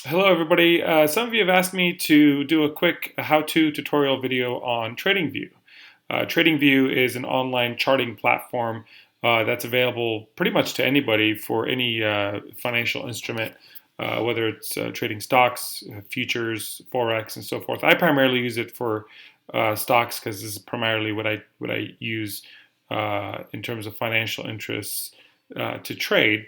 Hello, everybody. Some of you have asked me to do a quick how-to tutorial video on TradingView. TradingView is an online charting platform that's available pretty much to anybody for any financial instrument, whether it's trading stocks, futures, forex, and so forth. I primarily use it for stocks because this is primarily what I use in terms of financial interests to trade.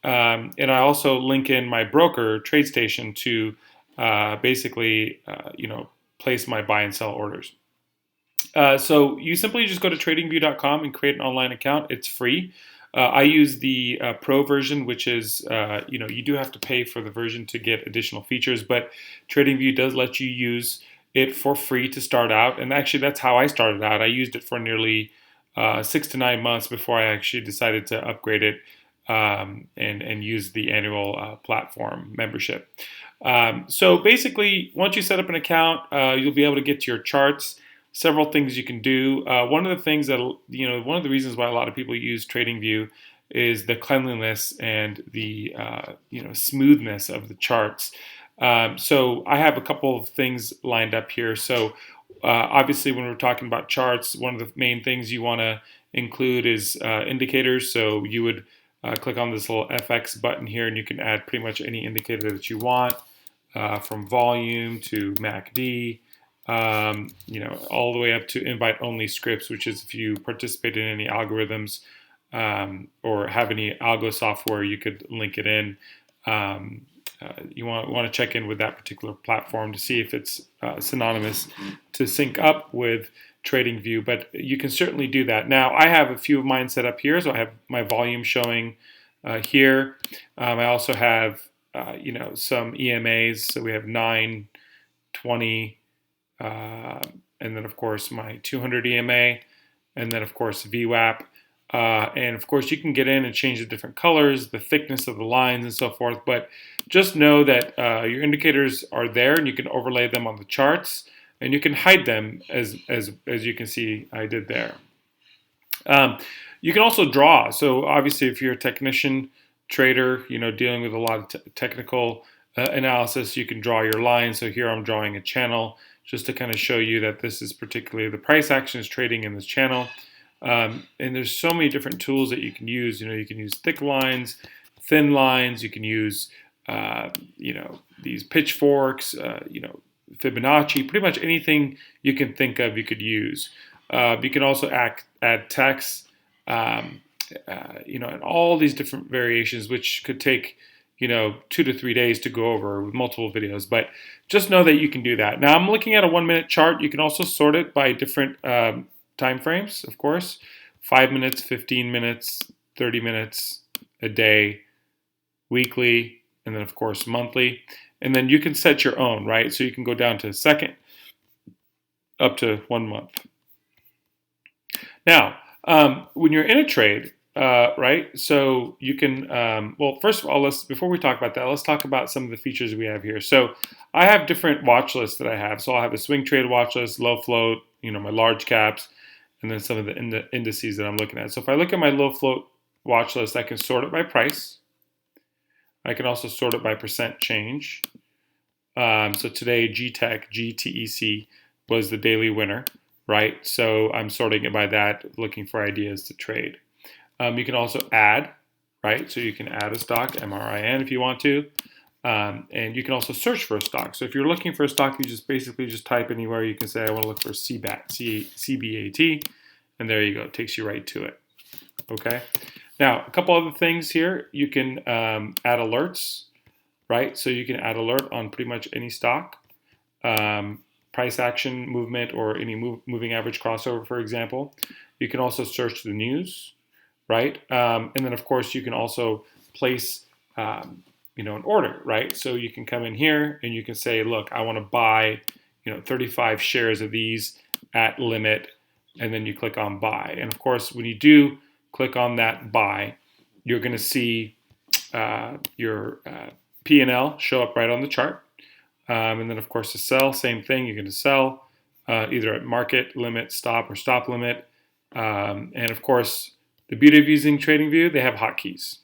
And I also link in my broker, TradeStation, to basically, place my buy and sell orders. So you simply just go to tradingview.com and create an online account. It's free. I use the pro version, which is, you do have to pay for the version to get additional features, but TradingView does let you use it for free to start out. And actually, that's how I started out. I used it for nearly 6 to 9 months before I actually decided to upgrade it and use the annual platform membership. So basically, once you set up an account, you'll be able to get to your charts. Several things you can do. One of the things that, one of the reasons why a lot of people use TradingView is the cleanliness and the, smoothness of the charts. So I have a couple of things lined up here. So obviously, when we're talking about charts, one of the main things you want to include is indicators. So you would click on this little FX button here, and you can add pretty much any indicator that you want, from volume to MACD. All the way up to invite-only scripts, which is if you participate in any algorithms or have any algo software, you could link it in. You want to check in with that particular platform to see if it's synonymous to sync up with TradingView, but you can certainly do that. Now, I have a few of mine set up here, so I have my volume showing here. I also have, some EMAs, so we have 9, 20, and then of course my 200 EMA, and then of course VWAP, and of course you can get in and change the different colors, the thickness of the lines, and so forth. But just know that your indicators are there, and you can overlay them on the charts, and you can hide them as you can see I did there. You can also draw. So obviously, if you're a technician trader, dealing with a lot of technical analysis, you can draw your line. So here I'm drawing a channel just to kind of show you that this is particularly the price action is trading in this channel. And there's so many different tools that you can use. You can use thick lines, thin lines. You can use, these pitchforks, Fibonacci, pretty much anything you can think of you could use. You can also add text, and all these different variations, which could take 2 to 3 days to go over with multiple videos, but just know that you can do that. Now I'm looking at a 1-minute chart. You can also sort it by different time frames, of course, 5 minutes, 15 minutes, 30 minutes, a day, weekly, and then of course monthly. And then you can set your own, right? So you can go down to a second, up to 1 month. Now, when you're in a trade, right? So you can, first of all, before we talk about that, let's talk about some of the features we have here. So I have different watch lists that I have. So I'll have a swing trade watch list, low float, my large caps, and then some of the indices that I'm looking at. So if I look at my low float watch list, I can sort it by price. I can also sort it by percent change. So today, GTEC was the daily winner, right? So I'm sorting it by that, looking for ideas to trade. You can also add, right? So you can add a stock, MRIN, if you want to. And you can also search for a stock. So if you're looking for a stock, you basically type anywhere. You can say, I want to look for CBAT, and there you go. It takes you right to it. Okay. Now, a couple other things here. You can add alerts, right? So you can add alert on pretty much any stock, price action movement, or any moving average crossover, for example. You can also search the news, right? And then, of course, you can also place, an order, right? So you can come in here and you can say, look, I want to buy, 35 shares of these at limit, and then you click on buy. And of course, when you do click on that buy, you're going to see your P&L show up right on the chart. And then, of course, to sell, same thing. You're going to sell either at market limit, stop, or stop limit. And of course, the beauty of using TradingView, they have hotkeys.